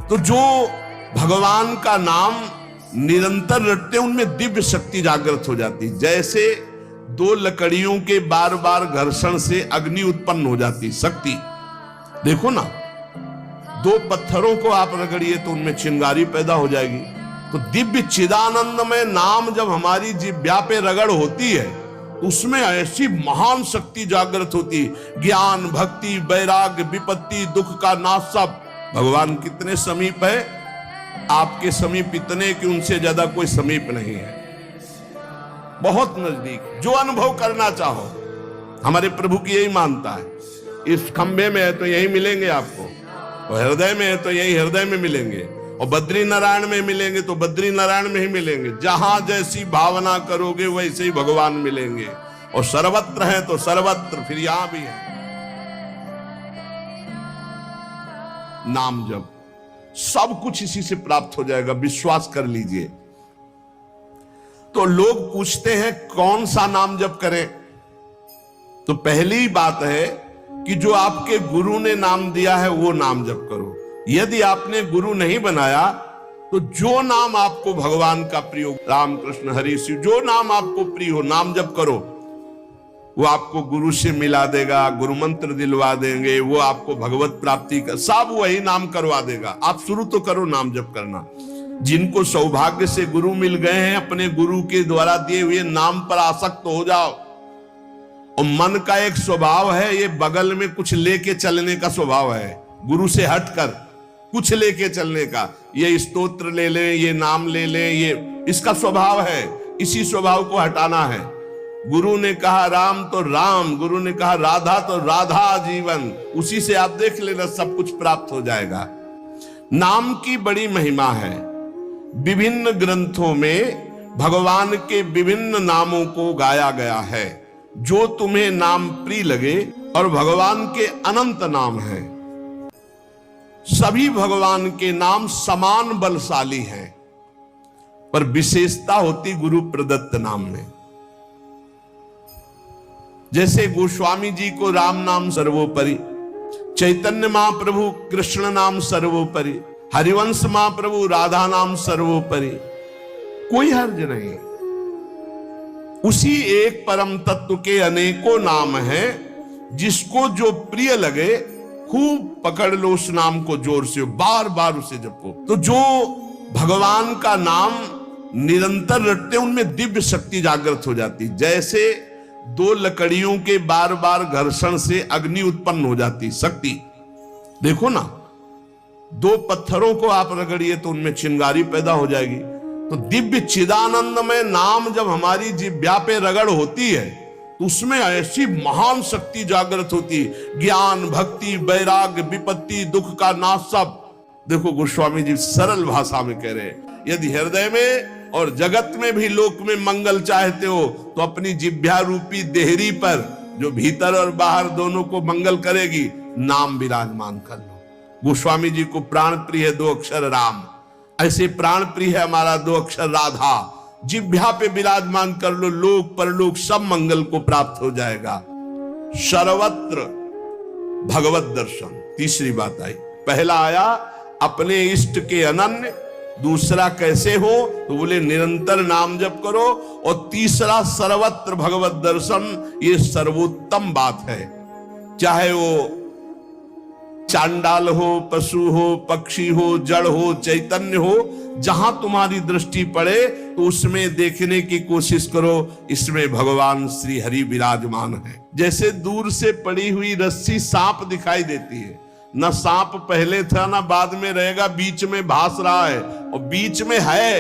तो जो भगवान का नाम निरंतर रटते उनमें दिव्य शक्ति जागृत हो जाती। जैसे दो लकड़ियों के बार बार घर्षण से अग्नि उत्पन्न हो जाती शक्ति। देखो ना, दो पत्थरों को आप रगड़िए तो उनमें चिंगारी पैदा हो जाएगी। तो दिव्य चिदानंदमय नाम जब हमारी जिह्वा पे रगड़ होती है उसमें ऐसी महान शक्ति जागृत होती। ज्ञान, भक्ति, वैराग्य, विपत्ति, दुख का नाश सब। भगवान कितने समीप है, आपके समीप इतने कि उनसे ज्यादा कोई समीप नहीं है, बहुत नजदीक। जो अनुभव करना चाहो, हमारे प्रभु की यही मानता है। इस खंबे में है तो यही मिलेंगे आपको, और हृदय में है तो यही हृदय में मिलेंगे, और बद्री नारायण में मिलेंगे तो बद्री नारायण में ही मिलेंगे। जहां जैसी भावना करोगे वैसे ही भगवान मिलेंगे। और सर्वत्र है तो सर्वत्र, फिर यहां भी है। नाम जप सब कुछ इसी से प्राप्त हो जाएगा, विश्वास कर लीजिए। तो लोग पूछते हैं कौन सा नाम जप करें, तो पहली बात है कि जो आपके गुरु ने नाम दिया है वो नाम जप करो। यदि आपने गुरु नहीं बनाया तो जो नाम आपको भगवान का प्रिय, राम कृष्ण हरि शिव, जो नाम आपको प्रिय हो नाम जप करो। वो आपको गुरु से मिला देगा, गुरु मंत्र दिलवा देंगे, वो आपको भगवत प्राप्ति का सब वही नाम करवा देगा। आप शुरू तो करो नाम जप करना। जिनको सौभाग्य से गुरु मिल गए हैं, अपने गुरु के द्वारा दिए हुए नाम पर आसक्त हो जाओ। और मन का एक स्वभाव है, ये बगल में कुछ लेके चलने का स्वभाव है, गुरु से हटकर कुछ लेके चलने का। ये स्तोत्र ले लें, ये नाम ले लें, ये इसका स्वभाव है। इसी स्वभाव को हटाना है। गुरु ने कहा राम तो राम, गुरु ने कहा राधा तो राधा जीवन, उसी से आप देख लेना सब कुछ प्राप्त हो जाएगा। नाम की बड़ी महिमा है। विभिन्न ग्रंथों में भगवान के विभिन्न नामों को गाया गया है। जो तुम्हें नाम प्रिय लगे, और भगवान के अनंत नाम हैं। सभी भगवान के नाम समान बलशाली हैं, पर विशेषता होती गुरु प्रदत्त नाम में। जैसे गोस्वामी जी को राम नाम सर्वोपरि, चैतन्य महाप्रभु कृष्ण नाम सर्वोपरि, हरिवंश महाप्रभु राधा नाम सर्वोपरि, कोई हर्ज नहीं। उसी एक परम तत्व के अनेकों नाम हैं, जिसको जो प्रिय लगे खूब पकड़ लो उस नाम को, जोर से बार बार उसे जपो। तो जो भगवान का नाम निरंतर रटते उनमें दिव्य शक्ति जागृत हो जाती। जैसे दो लकड़ियों के बार बार घर्षण से अग्नि उत्पन्न हो जाती शक्ति। देखो ना, दो पत्थरों को आप रगड़िए तो उनमें चिंगारी पैदा हो जाएगी। तो दिव्य चिदानंदमय नाम जब हमारी जिह्वा पे रगड़ होती है तो उसमें ऐसी महान शक्ति जागृत होती। ज्ञान, भक्ति, वैराग्य, विपत्ति, दुख का नाश सब। देखो गोस्वामी जी सरल भाषा में कह रहे हैं, यदि हृदय में और जगत में भी लोक में मंगल चाहते हो तो अपनी जिह्वा रूपी देहरी पर, जो भीतर और बाहर दोनों को मंगल करेगी, नाम विराजमान कर लो। गोस्वामी जी को प्राण प्रिय है 2 अक्षर राम, ऐसे प्राण प्रिय है हमारा 2 अक्षर राधा। जिह्वा पे विराजमान कर लो, लोक परलोक सब मंगल को प्राप्त हो जाएगा। सर्वत्र भगवत दर्शन, तीसरी बात आई। पहला आया अपने इष्ट के अनन्य, दूसरा कैसे हो तो बोले निरंतर नाम जप करो, और तीसरा सर्वत्र भगवत दर्शन। ये सर्वोत्तम बात है। चाहे वो चांडाल हो, पशु हो, पक्षी हो, जड़ हो, चैतन्य हो, जहां तुम्हारी दृष्टि पड़े तो उसमें देखने की कोशिश करो, इसमें भगवान श्री हरि विराजमान है। जैसे दूर से पड़ी हुई रस्सी सांप दिखाई देती है, न सांप पहले था ना बाद में रहेगा, बीच में भास रहा है, और बीच में है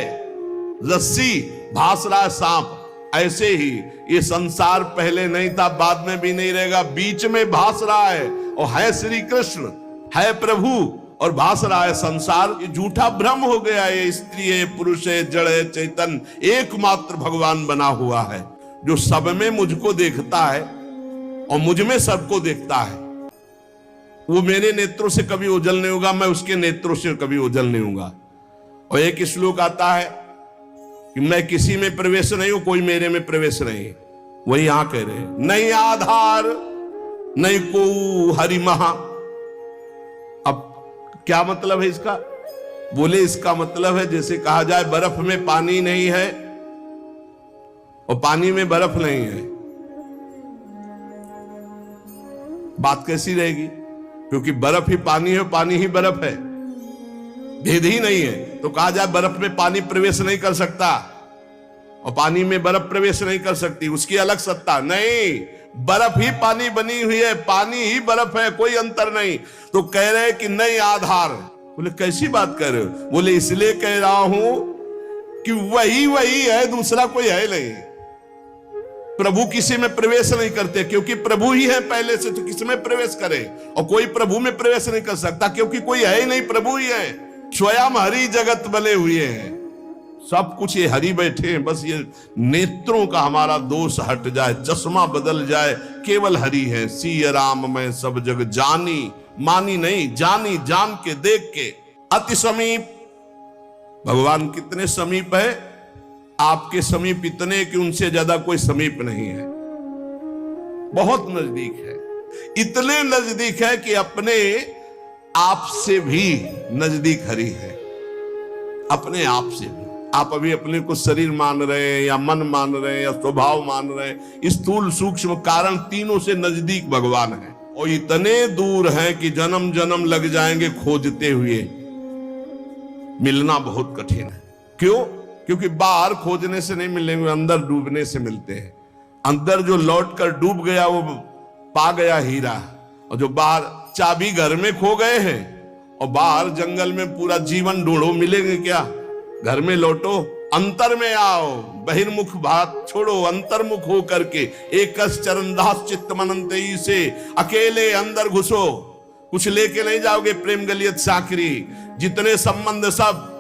रस्सी, भास रहा है सांप। ऐसे ही ये संसार पहले नहीं था, बाद में भी नहीं रहेगा, बीच में भास रहा है, और है श्री कृष्ण, है प्रभु, और भास रहा है संसार। ये झूठा भ्रम हो गया है। स्त्री है, पुरुष है, जड़ है, चैतन्य, एकमात्र भगवान बना हुआ है, जो सब में मुझको देखता है और मुझ में सबको देखता है। वो मेरे नेत्रों से कभी ओझल नहीं होगा, मैं उसके नेत्रों से कभी ओझल नहीं होगा। और एक श्लोक आता है कि मैं किसी में प्रवेश नहीं हूं, कोई मेरे में प्रवेश नहीं। वही यहां कह रहे हैं, नहीं आधार नहीं को हरि महा। अब क्या मतलब है इसका? बोले इसका मतलब है जैसे कहा जाए बर्फ में पानी नहीं है और पानी में बर्फ नहीं है, बात कैसी रहेगी? क्योंकि बर्फ ही पानी है, पानी ही बर्फ है, भेद ही नहीं है। तो कहा जाए बर्फ में पानी प्रवेश नहीं कर सकता और पानी में बर्फ प्रवेश नहीं कर सकती, उसकी अलग सत्ता नहीं, बर्फ ही पानी बनी हुई है, पानी ही बर्फ है, कोई अंतर नहीं। तो कह रहे कि नहीं आधार। बोले कैसी बात कर रहे हो? बोले इसलिए कह रहा हूं कि वही है, दूसरा कोई है नहीं। प्रभु किसी में प्रवेश नहीं करते क्योंकि प्रभु ही है पहले से, तो किसी में प्रवेश करे? और कोई प्रभु में प्रवेश नहीं कर सकता क्योंकि कोई है ही नहीं, प्रभु ही है। स्वयं हरि जगत बने हुए हैं, सब कुछ ये हरि बैठे हैं। बस ये नेत्रों का हमारा दोष हट जाए, चश्मा बदल जाए, केवल हरि है। सिय राम मैं सब जग जानी, मानी नहीं जानी, जान के देख के। अति समीप, भगवान कितने समीप है? आपके समीप इतने कि उनसे ज्यादा कोई समीप नहीं है, बहुत नजदीक है। इतने नजदीक है कि अपने आप से भी नजदीक हरि है, अपने आप से भी। आप अभी अपने को शरीर मान रहे हैं या मन मान रहे हैं या स्वभाव मान रहे हैं, स्थूल सूक्ष्म कारण तीनों से नजदीक भगवान है। और इतने दूर है कि जन्म जन्म लग जाएंगे खोजते हुए, मिलना बहुत कठिन है। क्यों? क्योंकि बाहर खोजने से नहीं मिलेंगे, अंदर डूबने से मिलते हैं। अंदर जो लौट कर डूब गया वो पा गया हीरा, और जो बाहर चाबी घर में खो गए हैं और बाहर जंगल में पूरा जीवन ढूंढो, मिलेंगे क्या? घर में लौटो, अंतर में आओ, बहिर्मुख बात छोड़ो, अंतर्मुख हो करके एक चरणदास चित्त मनंतई से अकेले अंदर घुसो। कुछ लेके नहीं जाओगे, प्रेम गलियत साकरी, जितने संबंध सब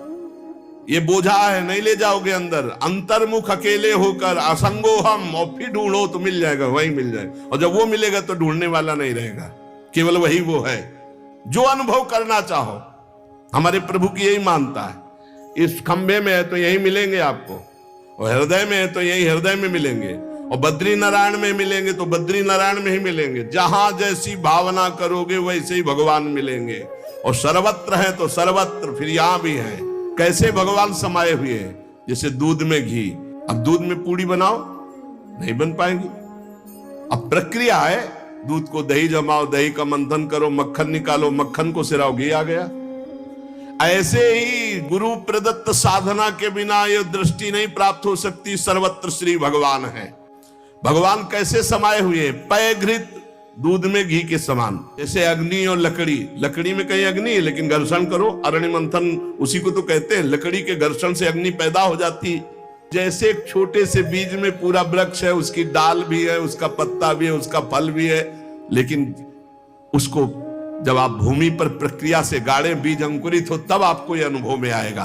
ये बोझा है, नहीं ले जाओगे अंदर। अंतर्मुख अकेले होकर असंगो हम, और फिर ढूंढो तो मिल जाएगा, वही मिल जाएगा। और जब वो मिलेगा तो ढूंढने वाला नहीं रहेगा, केवल वही वो है जो अनुभव करना चाहो। हमारे प्रभु की यही मानता है, इस खंबे में है तो यही मिलेंगे आपको, और हृदय में है तो यही हृदय में मिलेंगे, और बद्री नारायण में मिलेंगे तो बद्री नारायण में ही मिलेंगे। जहां जैसी भावना करोगे वैसे ही भगवान मिलेंगे। और सर्वत्र है तो सर्वत्र फिर यहां भी है। कैसे भगवान समाये हुए हैं? जैसे दूध में घी। अब दूध में पूड़ी बनाओ, नहीं बन पाएगी। अब प्रक्रिया है, दूध को दही जमाओ, दही का मंथन करो, मक्खन निकालो, मक्खन को सिराओ, घी आ गया। ऐसे ही गुरु प्रदत्त साधना के बिना यह दृष्टि नहीं प्राप्त हो सकती। सर्वत्र श्री भगवान है। भगवान कैसे समाये हुए? पय घृत, दूध में घी के समान। जैसे अग्नि और लकड़ी, लकड़ी में कहीं अग्नि है लेकिन घर्षण करो, अरण्य मंथन उसी को तो कहते हैं। लकड़ी के घर्षण से अग्नि पैदा हो जाती। जैसे एक छोटे से बीज में पूरा वृक्ष है, उसकी डाल भी है, उसका पत्ता भी है, उसका फल भी है, लेकिन उसको जब आप भूमि पर प्रक्रिया से गाड़े, बीज अंकुरित हो, तब आपको यह अनुभव में आएगा।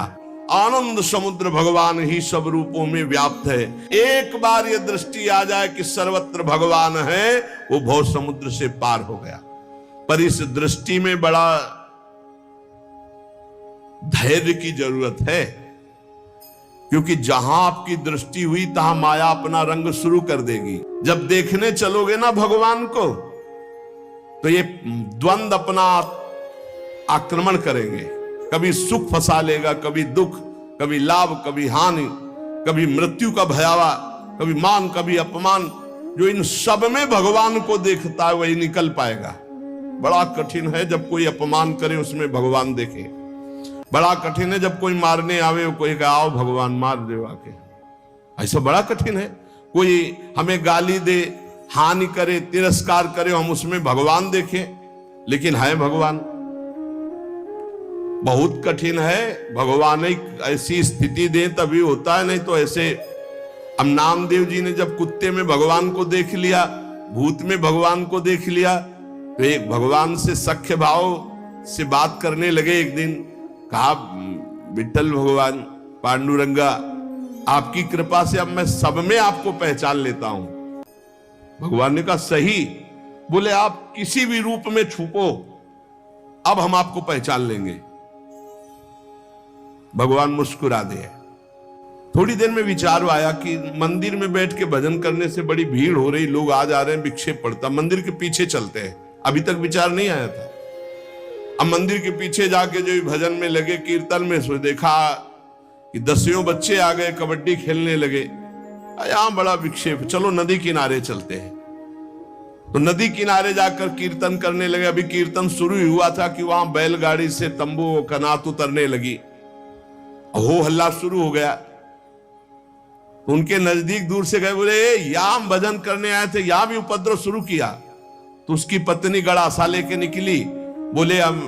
आनंद समुद्र भगवान ही सब रूपों में व्याप्त है। एक बार ये दृष्टि आ जाए कि सर्वत्र भगवान है, वो भव समुद्र से पार हो गया। पर इस दृष्टि में बड़ा धैर्य की जरूरत है, क्योंकि जहां आपकी दृष्टि हुई तहां माया अपना रंग शुरू कर देगी। जब देखने चलोगे ना भगवान को, तो ये द्वंद अपना आक्रमण करेंगे। कभी सुख फंसा लेगा, कभी दुख, कभी लाभ, कभी हानि, कभी मृत्यु का भयावा, कभी मान, कभी अपमान। जो इन सब में भगवान को देखता है वही निकल पाएगा। बड़ा कठिन है जब कोई अपमान करे उसमें भगवान देखे। बड़ा कठिन है जब कोई मारने आवे, कोई कहे आओ भगवान मार दे आके। ऐसा बड़ा कठिन है। कोई हमें गाली दे, हानि करे, तिरस्कार करे, हम उसमें भगवान देखें, लेकिन है भगवान। बहुत कठिन है। भगवान एक ऐसी स्थिति दे तभी होता है, नहीं तो ऐसे। अब नामदेव जी ने जब कुत्ते में भगवान को देख लिया, भूत में भगवान को देख लिया, तो एक भगवान से सख्य भाव से बात करने लगे। एक दिन कहा, विठ्ठल भगवान, पांडुरंगा, आपकी कृपा से अब मैं सब में आपको पहचान लेता हूं। भगवान ने कहा सही। बोले आप किसी भी रूप में छुपो, अब हम आपको पहचान लेंगे। भगवान मुस्कुरा दे। थोड़ी देर में विचार आया कि मंदिर में बैठ के भजन करने से बड़ी भीड़ हो रही, लोग आ जा रहे हैं, विक्षेप पड़ता, मंदिर के पीछे चलते हैं। अभी तक विचार नहीं आया था। अब मंदिर के पीछे जाके जो भजन में लगे, कीर्तन में, सो देखा कि 10 बच्चे आ गए, कबड्डी खेलने लगे। यहां बड़ा विक्षेप, चलो नदी किनारे चलते हैं। तो नदी किनारे जाकर कीर्तन करने लगे। अभी कीर्तन शुरू ही हुआ था कि वहां बैलगाड़ी से तंबू कनात उतरने लगी, हो हल्ला शुरू हो गया। तो उनके नजदीक दूर से गए, बोले यहां भजन करने आए थे, यहां भी उपद्रव शुरू किया। तो उसकी पत्नी गड़ासा लेके निकली, बोले हम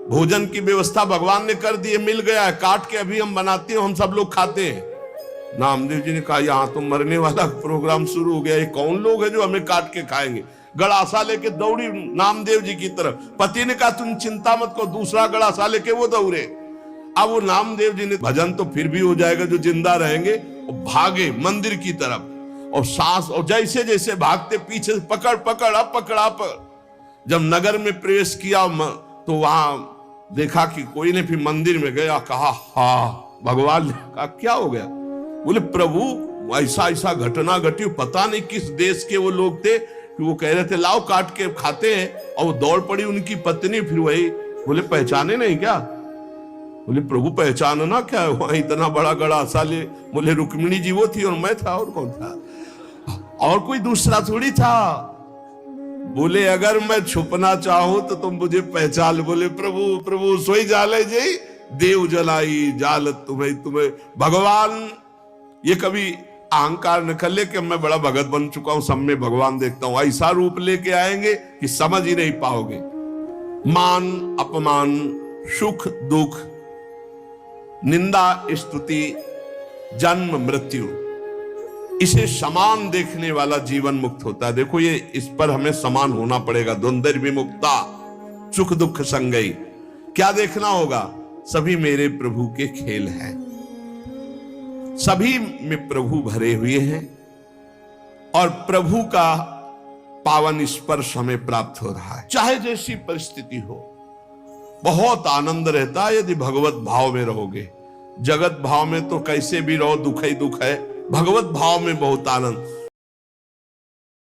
भोजन की व्यवस्था भगवान ने कर दी है, मिल गया है, काट के अभी हम बनाते हैं, हम सब लोग खाते हैं। नामदेव जी ने कहा यहां तो मरने वाला प्रोग्राम शुरू हो गया, ये कौन लोग है जो हमें काट के खाएंगे। गड़ासा लेके दौड़ी नामदेव जी की तरफ। पति ने कहा तुम चिंता मत करो, दूसरा गड़ासा लेके वो दौड़े। अब वो नामदेव जी ने भजन तो फिर भी हो जाएगा जो जिंदा रहेंगे, और भागे मंदिर की तरफ। और सांस, और जैसे जैसे भागते पीछे से पकड़ पकड़ अब पकड़ा पर। जब नगर में प्रवेश किया तो वहां देखा कि कोई ने, फिर मंदिर में गया, कहा हाँ भगवान ने कहा क्या हो गया। बोले प्रभु ऐसा ऐसा घटना घटी, पता नहीं किस देश के वो लोग थे कि वो कह रहे थे लाओ काट के खाते हैं। और वो दौड़ पड़ी उनकी पत्नी, फिर वही बोले पहचाने नहीं क्या। बोले प्रभु पहचानना क्या है, वहां इतना बड़ा गड़ासा ले। बोले रुक्मिणी जी वो थी और मैं था, और कौन था, और कोई दूसरा थोड़ी था। बोले अगर मैं छुपना चाहूं तो तुम मुझे पहचान। बोले प्रभु प्रभु सोई जाले जी देव जलाई जालत तुम्हें तुम्हें। भगवान ये कभी अहंकार न कर ले कि मैं बड़ा भगत बन चुका हूं, सब में भगवान देखता हूं। ऐसा रूप लेके आएंगे कि समझ ही नहीं पाओगे। मान अपमान, सुख दुख, निंदा स्तुति, जन्म मृत्यु, इसे समान देखने वाला जीवन मुक्त होता है। देखो ये, इस पर हमें समान होना पड़ेगा। द्वंद्व विमुक्ता, सुख दुख संगई। क्या देखना होगा, सभी मेरे प्रभु के खेल हैं, सभी में प्रभु भरे हुए हैं, और प्रभु का पावन स्पर्श हमें प्राप्त हो रहा है। चाहे जैसी परिस्थिति हो, बहुत आनंद रहता है यदि भगवत भाव में रहोगे। जगत भाव में तो कैसे भी रहो दुख ही दुख है, भगवत भाव में बहुत आनंद।